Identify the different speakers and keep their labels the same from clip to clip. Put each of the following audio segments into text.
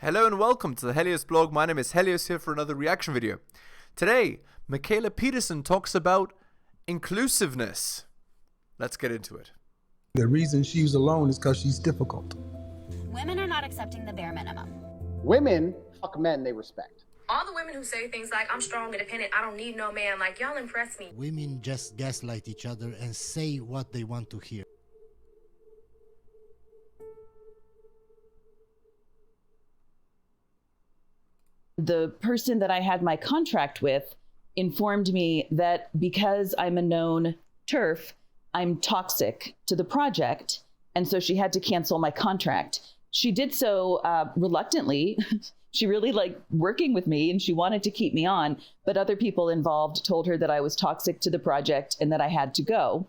Speaker 1: Hello and welcome to the Helios blog. My name is Helios here for another reaction video. Today, Mikhaila Peterson talks about inclusiveness. Let's get into it.
Speaker 2: The reason she's alone is because she's difficult.
Speaker 3: Women are not accepting the bare minimum.
Speaker 4: Women fuck men they respect.
Speaker 5: All the women who say things like, I'm strong, independent, I don't need no man, like, y'all impress me.
Speaker 6: Women just gaslight each other and say what they want to hear.
Speaker 7: The person that I had my contract with informed me that because I'm a known TERF, I'm toxic to the project. And so she had to cancel my contract. She did so reluctantly. She really liked working with me and she wanted to keep me on. But other people involved told her that I was toxic to the project and that I had to go.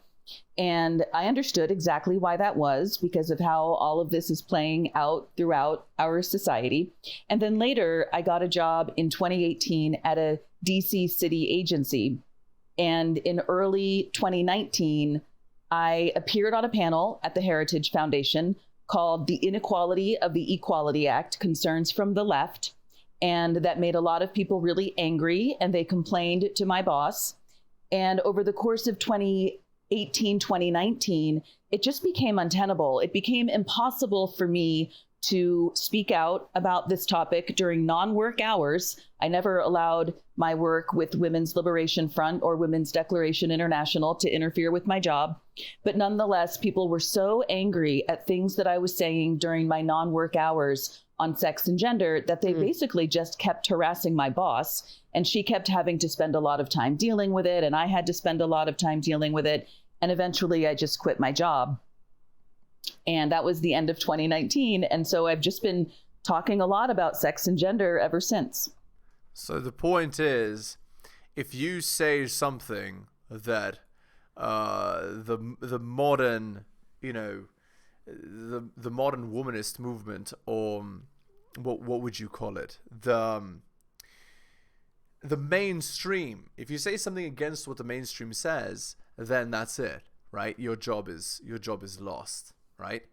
Speaker 7: And I understood exactly why that was because of how all of this is playing out throughout our society. And then later, I got a job in 2018 at a DC city agency. And in early 2019, I appeared on a panel at the Heritage Foundation called The Inequality of the Equality Act, Concerns from the Left. And that made a lot of people really angry and they complained to my boss. And over the course of 2019, it just became untenable. It became impossible for me to speak out about this topic during non-work hours. I never allowed my work with Women's Liberation Front or Women's Declaration International to interfere with my job. But nonetheless, people were so angry at things that I was saying during my non-work hours on sex and gender that they basically just kept harassing my boss. And she kept having to spend a lot of time dealing with it. And I had to spend a lot of time dealing with it. And eventually I just quit my job. And that was the end of 2019. And so I've just been talking a lot about sex and gender ever since.
Speaker 1: So the point is, if you say something that the modern, the modern womanist movement, or what would you call it? The mainstream, if you say something against what the mainstream says, then that's it, right? Your job is lost, right?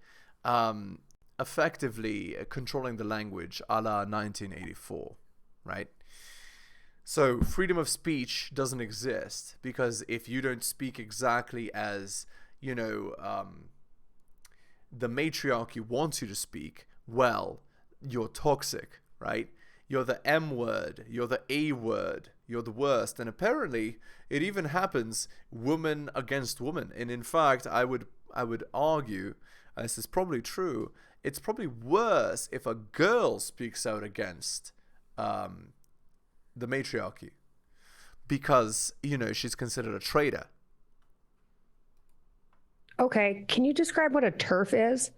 Speaker 1: Effectively controlling the language a la 1984, right? So freedom of speech doesn't exist because if you don't speak exactly as, the matriarchy wants you to speak, well, you're toxic, right? You're the M word, you're the A word, you're the worst. And apparently it even happens woman against woman. And in fact, I would argue, this is probably true, it's probably worse if a girl speaks out against the matriarchy because, she's considered a traitor.
Speaker 8: Okay, can you describe what a TERF is?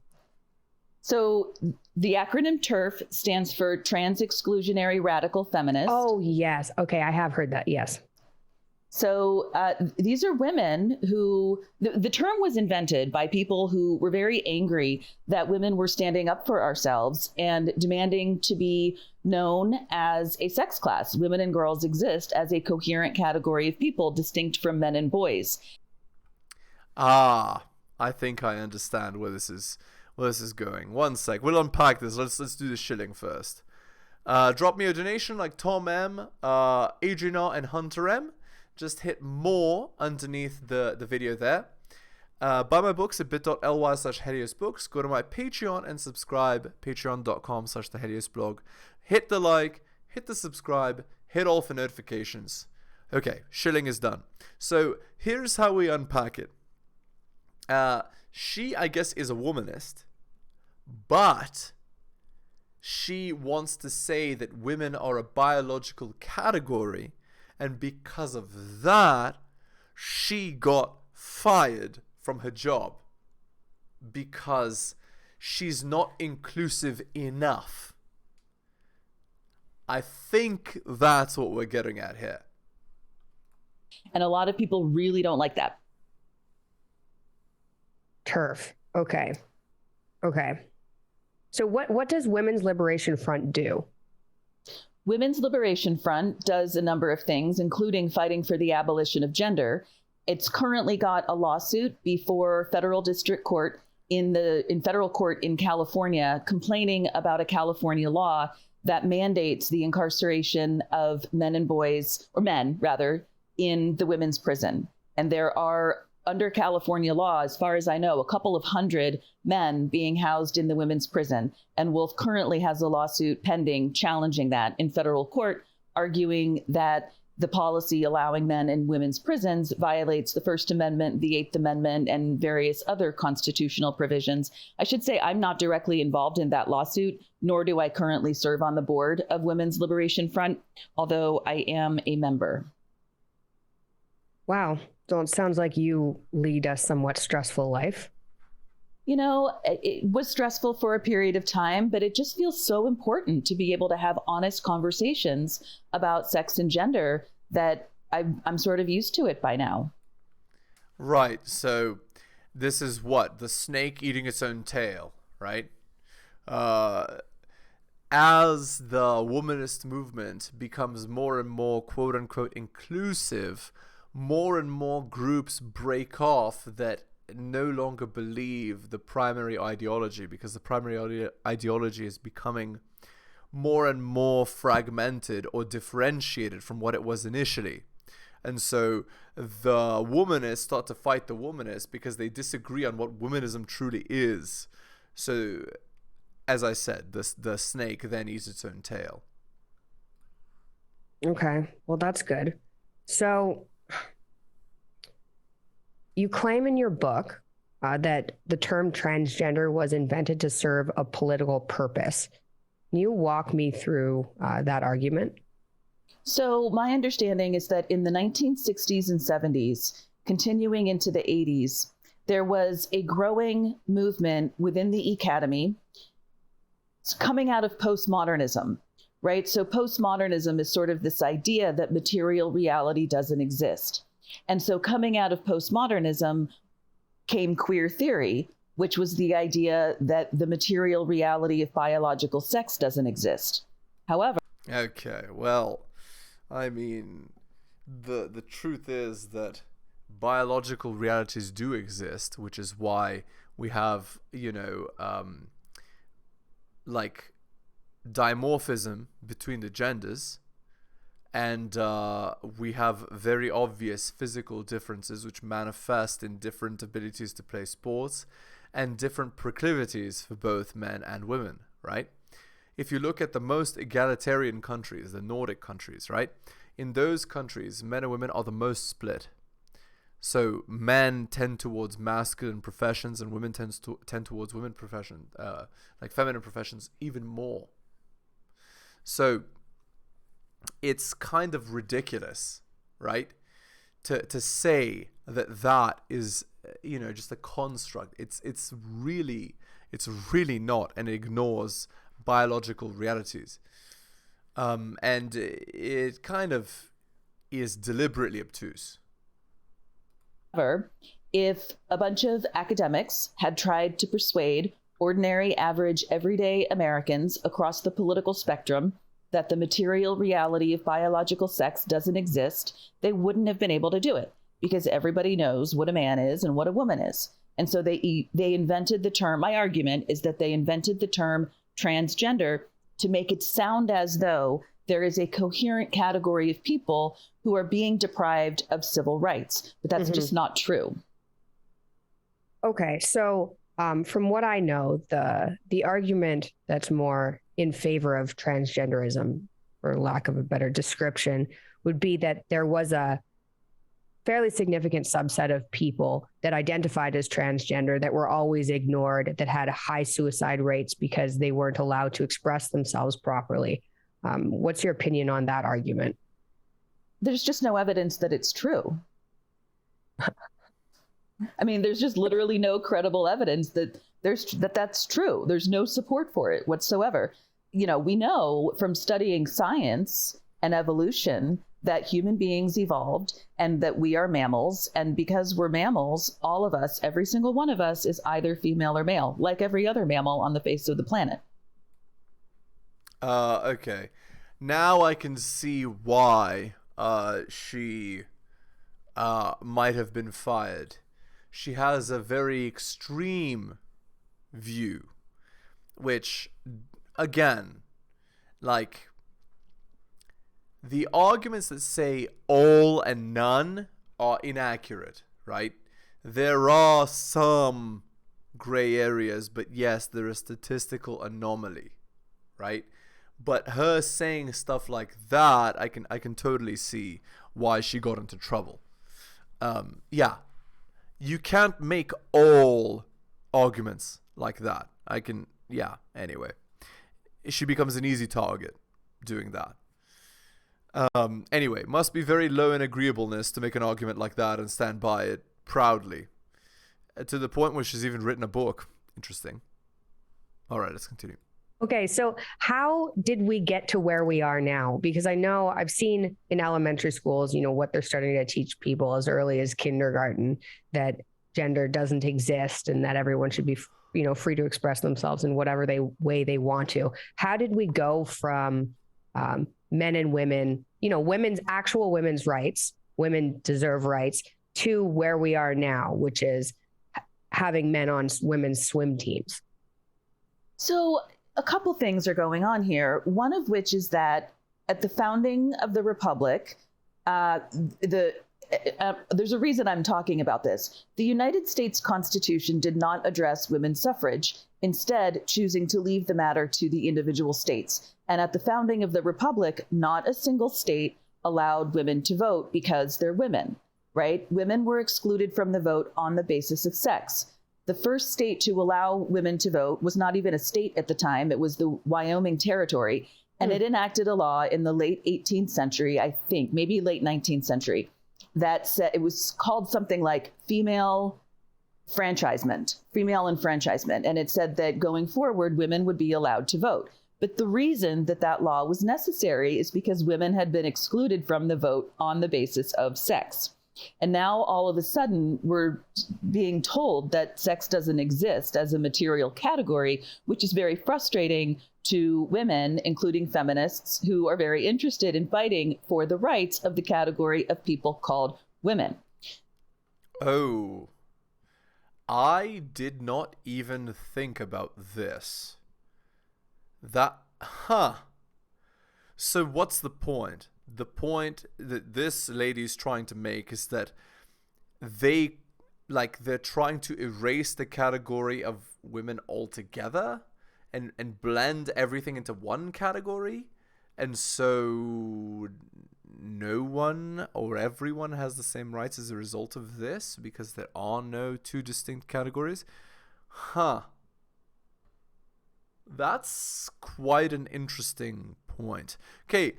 Speaker 7: So the acronym TERF stands for Trans Exclusionary Radical Feminist.
Speaker 8: Oh, yes. Okay, I have heard that. Yes.
Speaker 7: So these are women who, the term was invented by people who were very angry that women were standing up for ourselves and demanding to be known as a sex class. Women and girls exist as a coherent category of people distinct from men and boys.
Speaker 1: I think I understand where this is going. One sec, we'll unpack this. Let's do the shilling first. Drop me a donation like Tom M, Adriana, and Hunter M. Just hit more underneath the video there. Buy my books at bit.ly/heliosbooks. Go to my Patreon and subscribe, patreon.com/theheliosblog. Hit the like, hit the subscribe, hit all for notifications. Okay, shilling is done. So here's how we unpack it. She, I guess, is a womanist, but she wants to say that women are a biological category, and because of that, she got fired from her job because she's not inclusive enough. I think that's what we're getting at here.
Speaker 7: And a lot of people really don't like that.
Speaker 8: TERF. Okay. So what does Women's Liberation Front do?
Speaker 7: Women's Liberation Front does a number of things, including fighting for the abolition of gender. It's currently got a lawsuit before federal district court in federal court in California complaining about a California law that mandates the incarceration of men and boys, or men rather, in the women's prison. And there are, under California law, as far as I know, a couple of hundred men being housed in the women's prison. And Wolf currently has a lawsuit pending challenging that in federal court, arguing that the policy allowing men in women's prisons violates the First Amendment, the Eighth Amendment, and various other constitutional provisions. I should say I'm not directly involved in that lawsuit, nor do I currently serve on the board of Women's Liberation Front, although I am a member.
Speaker 8: Wow. So it sounds like you lead a somewhat stressful life.
Speaker 7: You know, it was stressful for a period of time, but it just feels so important to be able to have honest conversations about sex and gender that I'm sort of used to it by now.
Speaker 1: Right. So this is what? The snake eating its own tail, right? As the womanist movement becomes more and more quote unquote inclusive, more and more groups break off that no longer believe the primary ideology, because the primary ideology is becoming more and more fragmented or differentiated from what it was initially. And so the womanists start to fight the womanists because they disagree on what womanism truly is. So, as I said, the snake then eats its own tail.
Speaker 8: Okay, well, that's good. So you claim in your book that the term transgender was invented to serve a political purpose. Can you walk me through that argument?
Speaker 7: So my understanding is that in the 1960s and 70s, continuing into the 80s, there was a growing movement within the academy coming out of postmodernism, right? So postmodernism is sort of this idea that material reality doesn't exist. And so coming out of postmodernism came queer theory, which was the idea that the material reality of biological sex doesn't exist. However...
Speaker 1: Okay, well, I mean, the truth is that biological realities do exist, which is why we have, like dimorphism between the genders. And we have very obvious physical differences which manifest in different abilities to play sports and different proclivities for both men and women, right? If you look at the most egalitarian countries, the Nordic countries, right? In those countries, men and women are the most split. So men tend towards masculine professions and women tend towards women professions, like feminine professions, even more. So it's kind of ridiculous, right? To say that is, just a construct. It's really not, and it ignores biological realities. And it kind of is deliberately obtuse.
Speaker 7: However, if a bunch of academics had tried to persuade ordinary, average, everyday Americans across the political spectrum that the material reality of biological sex doesn't exist, they wouldn't have been able to do it, because everybody knows what a man is and what a woman is. And so they invented the term. My argument is that they invented the term transgender to make it sound as though there is a coherent category of people who are being deprived of civil rights, but that's just not true.
Speaker 8: Okay, so from what I know, the argument that's more in favor of transgenderism, for lack of a better description, would be that there was a fairly significant subset of people that identified as transgender that were always ignored, that had high suicide rates because they weren't allowed to express themselves properly. What's your opinion on that argument?
Speaker 7: There's just no evidence that it's true. I mean, there's just literally no credible evidence that that's true. There's no support for it whatsoever. We know from studying science and evolution that human beings evolved and that we are mammals. And because we're mammals, all of us, every single one of us, is either female or male, like every other mammal on the face of the planet.
Speaker 1: Okay. Now I can see why she might have been fired. She has a very extreme view, which, again, like, the arguments that say all and none are inaccurate, right? There are some gray areas, but yes, there is statistical anomaly, right? But her saying stuff like that, I can totally see why she got into trouble. Yeah, you can't make all arguments like that. Anyway, she becomes an easy target doing that. Anyway, must be very low in agreeableness to make an argument like that and stand by it proudly. To the point where she's even written a book. Interesting. All right, let's continue.
Speaker 8: Okay, so how did we get to where we are now? Because I know I've seen in elementary schools, what they're starting to teach people as early as kindergarten, that gender doesn't exist and that everyone should be, free to express themselves in whatever way they want to. How did we go from men and women, women's rights, women deserve rights, to where we are now, which is having men on women's swim teams?
Speaker 7: So a couple things are going on here. One of which is that at the founding of the Republic, there's a reason I'm talking about this. The United States Constitution did not address women's suffrage, instead choosing to leave the matter to the individual states. And at the founding of the Republic, not a single state allowed women to vote because they're women, right? Women were excluded from the vote on the basis of sex. The first state to allow women to vote was not even a state at the time. It was the Wyoming Territory. And it enacted a law in the late 18th century, I think, maybe late 19th century, that said, it was called something like female enfranchisement. And it said that going forward, women would be allowed to vote. But the reason that law was necessary is because women had been excluded from the vote on the basis of sex. And now all of a sudden we're being told that sex doesn't exist as a material category, which is very frustrating to women, including feminists, who are very interested in fighting for the rights of the category of people called women.
Speaker 1: Oh, I did not even think about this. So what's the point? The point that this lady's trying to make is that they're trying to erase the category of women altogether and blend everything into one category, and so no one or everyone has the same rights as a result of this because there are no two distinct categories. That's quite an interesting point. Okay,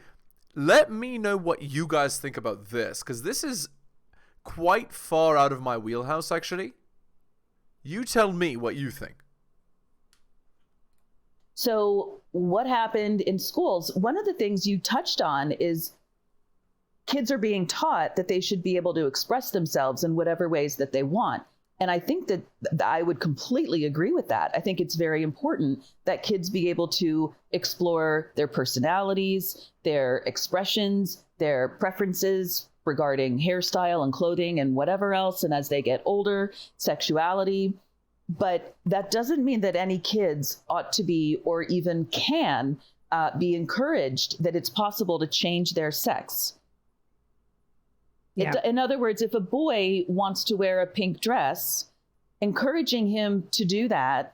Speaker 1: let me know what you guys think about this, because this is quite far out of my wheelhouse, actually. You tell me what you think.
Speaker 7: So what happened in schools? One of the things you touched on is kids are being taught that they should be able to express themselves in whatever ways that they want. And I think that I would completely agree with that. I think it's very important that kids be able to explore their personalities, their expressions, their preferences regarding hairstyle and clothing and whatever else. And as they get older, sexuality. But that doesn't mean that any kids ought to be or even can be encouraged that it's possible to change their sex.
Speaker 8: Yeah.
Speaker 7: In other words, if a boy wants to wear a pink dress, encouraging him to do that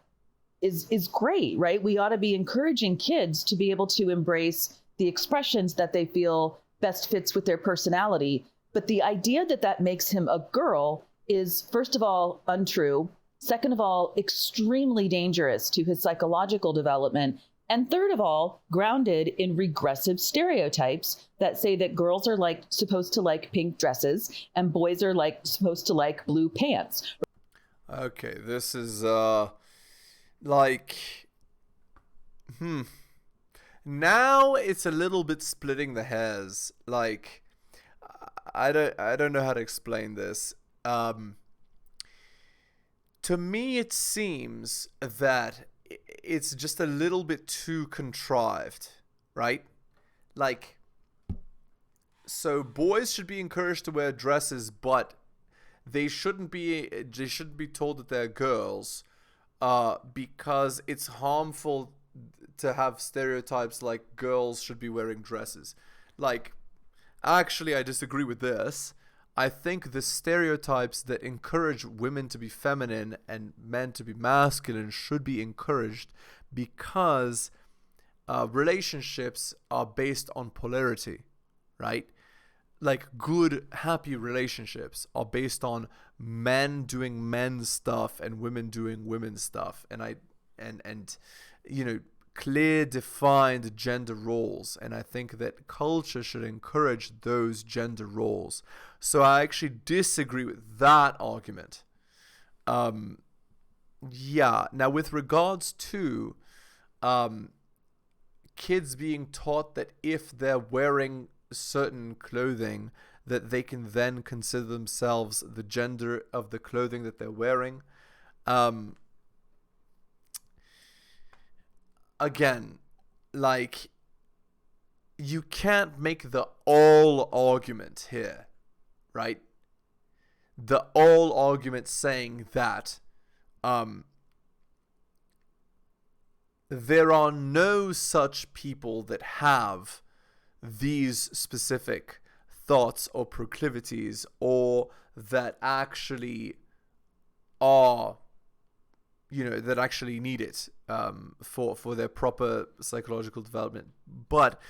Speaker 7: is great, right? We ought to be encouraging kids to be able to embrace the expressions that they feel best fits with their personality. But the idea that makes him a girl is, first of all, untrue. Second of all, extremely dangerous to his psychological development. And third of all, grounded in regressive stereotypes that say that girls are supposed to like pink dresses and boys are supposed to like blue pants.
Speaker 1: Okay, this is now it's a little bit splitting the hairs. I don't know how to explain this. To me, it seems that it's just a little bit too contrived, right? So boys should be encouraged to wear dresses, but they shouldn't be told that they're girls because it's harmful to have stereotypes like girls should be wearing dresses. Like, actually, I disagree with this. I think the stereotypes that encourage women to be feminine and men to be masculine should be encouraged, because relationships are based on polarity, right? Like, good, happy relationships are based on men doing men's stuff and women doing women's stuff, and you know, clear, defined gender roles. And I think that culture should encourage those gender roles. So I actually disagree with that argument. Yeah. Now, with regards to kids being taught that if they're wearing certain clothing, that they can then consider themselves the gender of the clothing that they're wearing. Again, like, you can't make the all argument here, right? The all argument saying that there are no such people that have these specific thoughts or proclivities, or that actually are, you know, that actually need it for their proper psychological development. But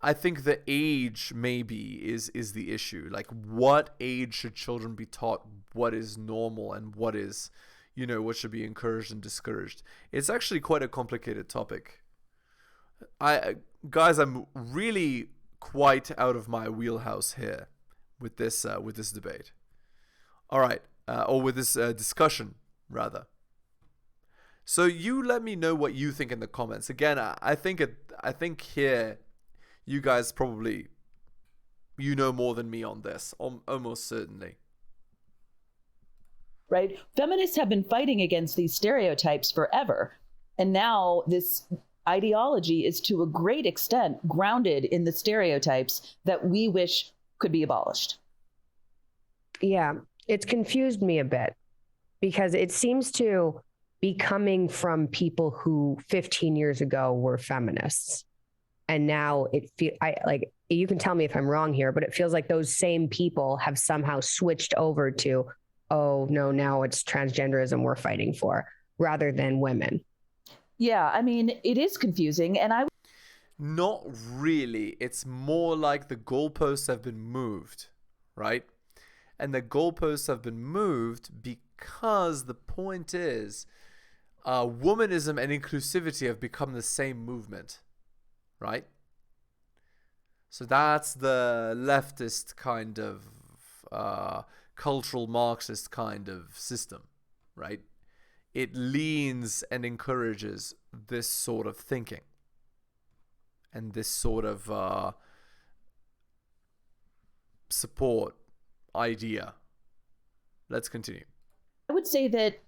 Speaker 1: I think the age maybe is the issue. Like, what age should children be taught what is normal and what is, you know, what should be encouraged and discouraged? It's actually quite a complicated topic. Guys, I'm really quite out of my wheelhouse here with this debate. All right, or with this discussion rather. So you let me know what you think in the comments. Again, I think here you guys probably, you know more than me on this, almost certainly.
Speaker 7: Right? Feminists have been fighting against these stereotypes forever. And now this ideology is to a great extent grounded in the stereotypes that we wish could be abolished.
Speaker 8: Yeah, it's confused me a bit, because it seems to be coming from people who 15 years ago were feminists. And now you can tell me if I'm wrong here, but it feels like those same people have somehow switched over to, oh no, now it's transgenderism we're fighting for, rather than women.
Speaker 7: Yeah, I mean, it is confusing, and
Speaker 1: Not really. It's more like the goalposts have been moved, right? And the goalposts have been moved because the point is, womanism and inclusivity have become the same movement, right? So that's the leftist kind of cultural Marxist kind of system, right? It leans and encourages this sort of thinking and this sort of support idea. Let's continue.
Speaker 7: I would say that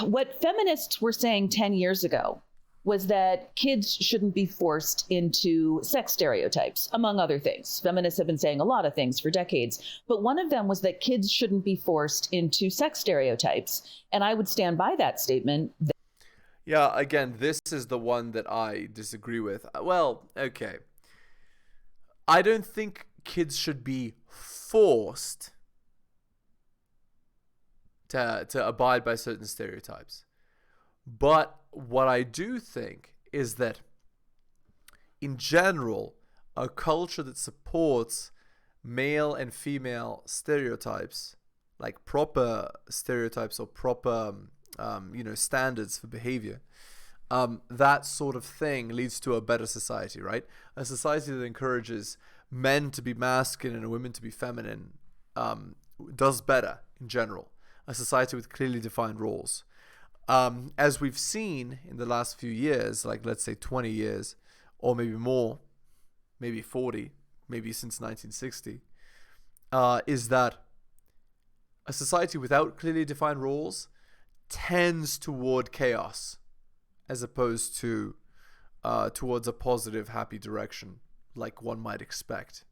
Speaker 7: what feminists were saying 10 years ago was that kids shouldn't be forced into sex stereotypes, among other things. Feminists have been saying a lot of things for decades, but one of them was that kids shouldn't be forced into sex stereotypes. And I would stand by that statement.
Speaker 1: Yeah, again, this is the one that I disagree with. Well, okay. I don't think kids should be forced to abide by certain stereotypes. But what I do think is that, in general, a culture that supports male and female stereotypes, like proper stereotypes or proper, standards for behavior, that sort of thing leads to a better society, right? A society that encourages men to be masculine and women to be feminine does better in general. A society with clearly defined roles. As we've seen in the last few years, like let's say 20 years, or maybe more, maybe 40, maybe since 1960, is that a society without clearly defined roles tends toward chaos, as opposed to towards a positive, happy direction, like one might expect.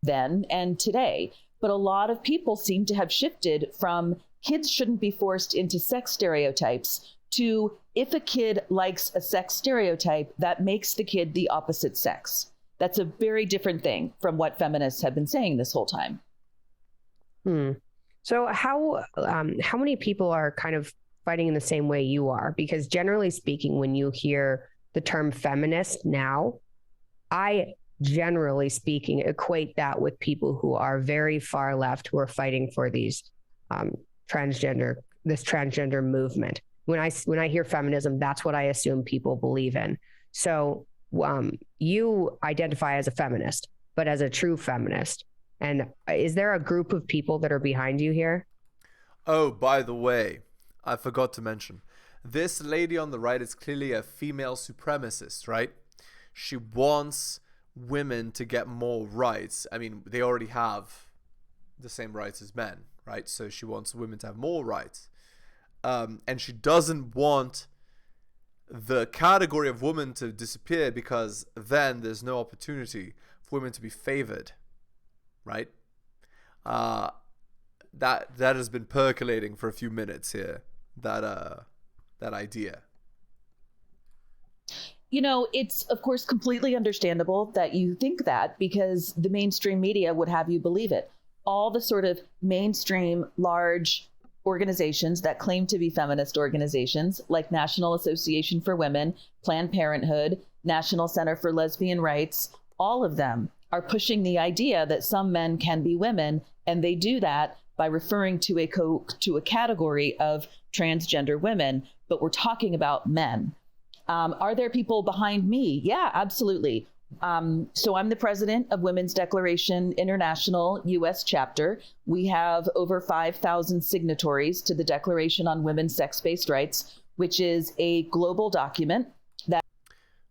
Speaker 7: Then and today. But a lot of people seem to have shifted from kids shouldn't be forced into sex stereotypes to, if a kid likes a sex stereotype, that makes the kid the opposite sex. That's a very different thing from what feminists have been saying this whole time.
Speaker 8: So how many people are kind of fighting in the same way you are? Because generally speaking, when you hear the term feminist now, I generally speaking equate that with people who are very far left, who are fighting for these transgender movement. When I hear feminism, that's what I assume people believe in. So you identify as a feminist, but as a true feminist. And is there a group of people that are behind you here?
Speaker 1: Oh, by the way, I forgot to mention, this lady on the right is clearly a female supremacist, right? She wants women to get more rights. I mean, they already have the same rights as men, right? So she wants women to have more rights. And she doesn't want the category of woman to disappear, because then there's no opportunity for women to be favored, right? That has been percolating for a few minutes here, that idea.
Speaker 7: You know, it's of course completely understandable that you think that, because the mainstream media would have you believe it. All the sort of mainstream large organizations that claim to be feminist organizations, like National Association for Women, Planned Parenthood, National Center for Lesbian Rights, all of them are pushing the idea that some men can be women, and they do that by referring to a category of transgender women, but we're talking about men. Are there people behind me? Yeah, absolutely. So I'm the president of Women's Declaration International U.S. chapter. We have over 5,000 signatories to the Declaration on Women's Sex-Based Rights, which is a global document that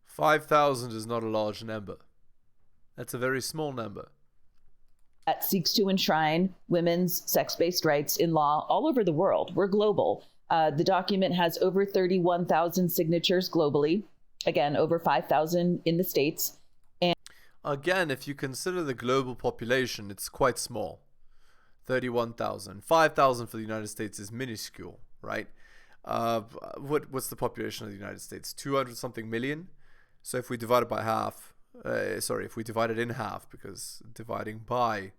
Speaker 1: 5,000 is not a large number. That's a very small number.
Speaker 7: That seeks to enshrine women's sex-based rights in law all over the world. We're global. The document has over 31,000 signatures globally. Again, over 5,000 in the States. And
Speaker 1: again, if you consider the global population, it's quite small. 31,000. 5,000 for the United States is minuscule, right? What's the population of the United States? 200 something million. So if we divide it by half, if we divide it in half, because dividing by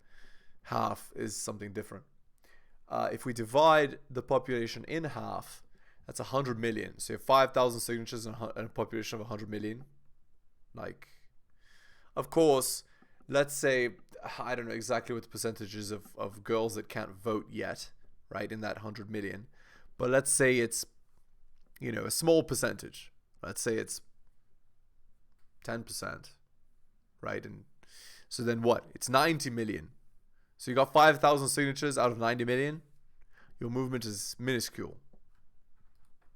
Speaker 1: half is something different. If we divide the population in half, that's 100 million. So you have 5,000 signatures and a population of 100 million. Like, of course, let's say, I don't know exactly what the percentages of girls that can't vote yet, right, in that 100 million. But let's say it's, a small percentage. Let's say it's 10%, right? And so then what? It's 90 million. So you got 5,000 signatures out of 90 million. Your movement is minuscule.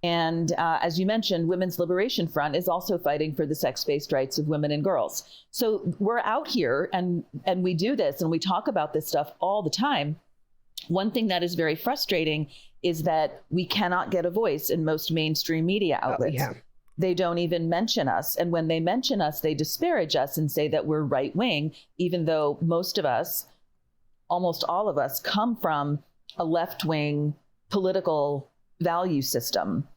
Speaker 7: And as you mentioned, Women's Liberation Front is also fighting for the sex-based rights of women and girls. So we're out here and we do this and we talk about this stuff all the time. One thing that is very frustrating is that we cannot get a voice in most mainstream media outlets. They don't even mention us. And when they mention us, they disparage us and say that we're right-wing, even though most of us, almost all of us, come from a left-wing political value system.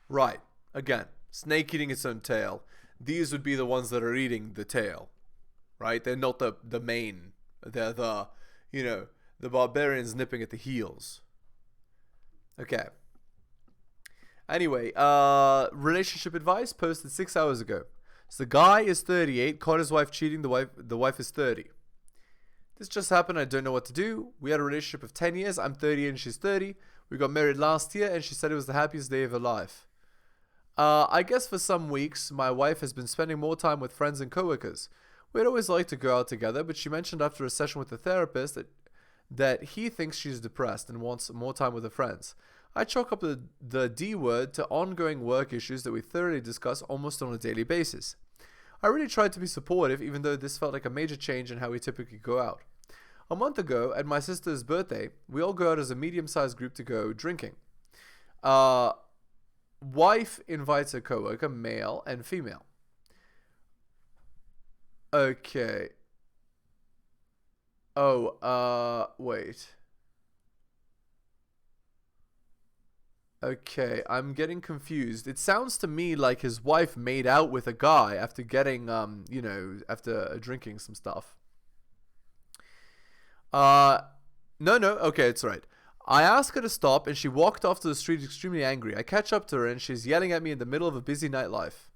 Speaker 1: Right. Again, snake eating its own tail. These would be the ones that are eating the tail, right? They're not the main. They're the barbarians nipping at the heels. Okay. Anyway, relationship advice posted 6 hours ago. So the guy is 38, caught his wife cheating, the wife is 30. This just happened, I don't know what to do. We had a relationship of 10 years, I'm 30 and she's 30. We got married last year and she said it was the happiest day of her life. I guess for some weeks, my wife has been spending more time with friends and coworkers. We'd always like to go out together, but she mentioned after a session with the therapist that he thinks she's depressed and wants more time with her friends. I chalk up the D word to ongoing work issues that we thoroughly discuss almost on a daily basis. I really tried to be supportive, even though this felt like a major change in how we typically go out. A month ago, at my sister's birthday, we all go out as a medium-sized group to go drinking. Wife invites a coworker, male and female. Okay. Oh, wait. Okay, I'm getting confused. It sounds to me like his wife made out with a guy after getting, after drinking some stuff. No, okay, it's right. I asked her to stop and she walked off to the street extremely angry. I catch up to her and she's yelling at me in the middle of a busy nightlife.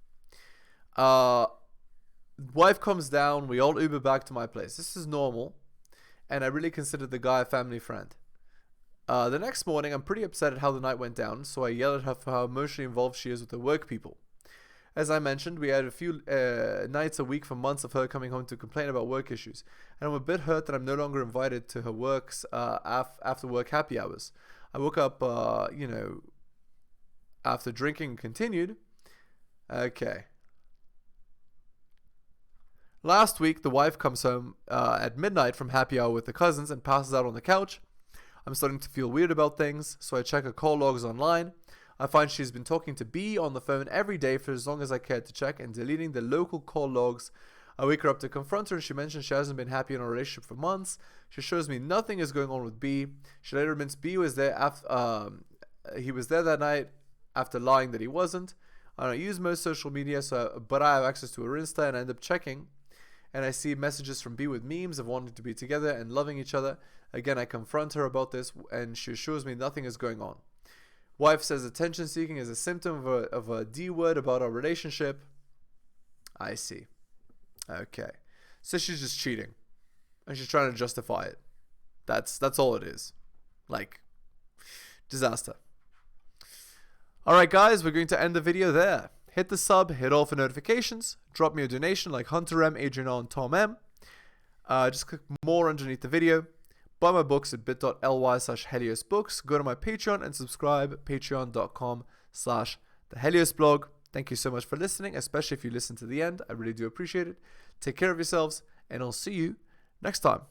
Speaker 1: Wife comes down, we all Uber back to my place. This is normal, and I really consider the guy a family friend. The next morning, I'm pretty upset at how the night went down, so I yell at her for how emotionally involved she is with her work people. As I mentioned, we had a few nights a week for months of her coming home to complain about work issues, and I'm a bit hurt that I'm no longer invited to her work's after work happy hours. I woke up, after drinking and continued. Okay. Last week, the wife comes home at midnight from happy hour with the cousins and passes out on the couch. I'm starting to feel weird about things, so I check her call logs online. I find she's been talking to B on the phone every day for as long as I cared to check and deleting the local call logs. I wake her up to confront her and she mentions she hasn't been happy in a relationship for months. She shows me nothing is going on with B. She later admits B was there after he was there that night after lying that he wasn't. I don't use most social media, but I have access to her Insta and I end up checking. And I see messages from B with memes of wanting to be together and loving each other. Again, I confront her about this and she assures me nothing is going on. Wife says attention seeking is a symptom of a D word about our relationship. I see. Okay. So she's just cheating. And she's trying to justify it. That's all it is. Like, disaster. Alright guys, we're going to end the video there. Hit the sub, hit all for notifications, drop me a donation like Hunter M, Adrian R, and Tom M. Just click more underneath the video. Buy my books at bit.ly/heliosbooks. Go to my Patreon and subscribe, patreon.com/theheliosblog. Thank you so much for listening, especially if you listen to the end. I really do appreciate it. Take care of yourselves, and I'll see you next time.